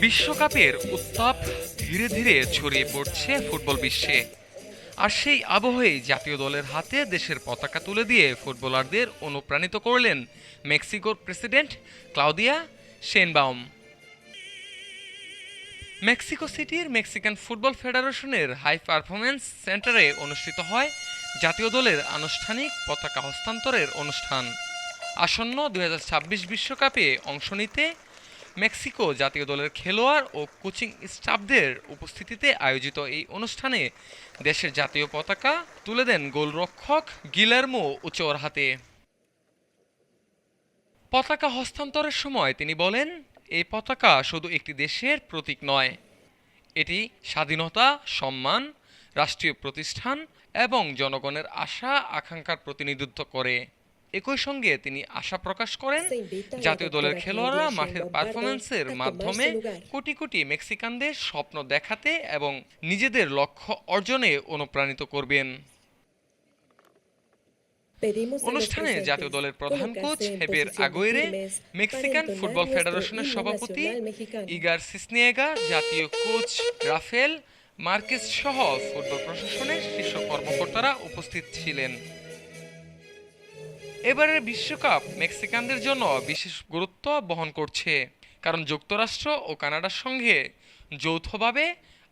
বিশ্বকাপের উত্তাপ ধীরে ধীরে ছড়িয়ে পড়ছে ফুটবল বিশ্বে। আর সেই আবহেই জাতীয় দলের হাতে দেশের পতাকা তুলে দিয়ে ফুটবলারদের অনুপ্রাণিত করলেন মেক্সিকোর প্রেসিডেন্ট ক্লাউদিয়া শেইনবাউম। মেক্সিকো সিটির মেক্সিকান ফুটবল ফেডারেশনের হাই পারফরম্যান্স সেন্টারে অনুষ্ঠিত হয় জাতীয় দলের আনুষ্ঠানিক পতাকা হস্তান্তরের অনুষ্ঠান। আসন্ন 2026 বিশ্বকাপে অংশ নিতে মেক্সিকো জাতীয় দলের খেলোয়াড় ও কোচিং স্টাফদের উপস্থিতিতে আয়োজিত এই অনুষ্ঠানে দেশের জাতীয় পতাকা তুলে দেন গোলরক্ষক গিলার্মো ওচোয়ার হাতে। পতাকা হস্তান্তরের সময় তিনি বলেন, এই পতাকা শুধু একটি দেশের প্রতীক নয়, এটি স্বাধীনতা, সম্মান, রাষ্ট্রীয় প্রতিষ্ঠান এবং জনগণের আশা আকাঙ্ক্ষার প্রতিনিধিত্ব করে। একই সঙ্গে তিনি আশা প্রকাশ করেন জাতীয় দলের খেলোয়াড়রা মাঠের পারফরম্যান্সের মাধ্যমে কোটি কোটি মেক্সিকানদের স্বপ্ন দেখাতে এবং নিজেদের লক্ষ্য অর্জনে অনুপ্রাণিত করবেন। অনুষ্ঠানে জাতীয় দলের প্রধান কোচ হেবের আগুয়েরে, মেক্সিকান ফুটবল ফেডারেশনের সভাপতি ইগার সিসনিয়েগা, জাতীয় কোচ রাফেল মার্কেস সহ ফুটবল প্রশাসনের শীর্ষ কর্মকর্তারা উপস্থিত ছিলেন। এবারের বিশ্বকাপ মেক্সিকানদের জন্য বিশেষ গুরুত্ব বহন করছে, কারণ যুক্তরাষ্ট্র ও কানাডার সঙ্গে যৌথভাবে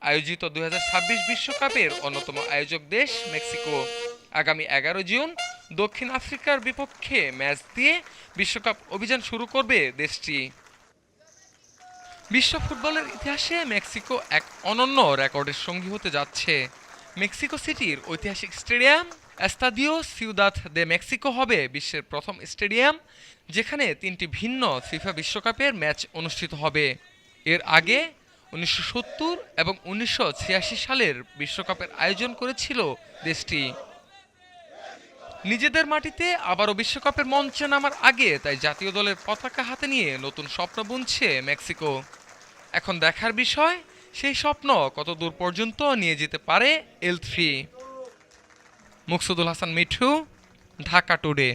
আয়োজিত 2026 বিশ্বকাপের অন্যতম আয়োজক দেশ মেক্সিকো আগামী 11 জুন দক্ষিণ আফ্রিকার বিপক্ষে ম্যাচ দিয়ে বিশ্বকাপ অভিযান শুরু করবে দেশটি। বিশ্ব ফুটবলের ইতিহাসে মেক্সিকো এক অনন্য রেকর্ডের সঙ্গী হতে যাচ্ছে। মেক্সিকো সিটির ঐতিহাসিক স্টেডিয়াম এস্তাদিও সিউদাদ দে মেক্সিকো হবে বিশ্বের প্রথম স্টেডিয়াম যেখানে 3টি ভিন্ন ফিফা বিশ্বকাপের ম্যাচ অনুষ্ঠিত হবে। এর আগে 1970 এবং 1986 সালের বিশ্বকাপের আয়োজন করেছিল দেশটি। নিজেদের মাটিতে আবারও বিশ্বকাপের মঞ্চে নামার আগে তাই জাতীয় দলের পতাকা হাতে নিয়ে নতুন স্বপ্ন বুনছে মেক্সিকো। এখন দেখার বিষয় সেই স্বপ্ন কত দূর পর্যন্ত নিয়ে যেতে পারে এল3। মুকসুদুল হাসান মিঠু, ঢাকা টুডে।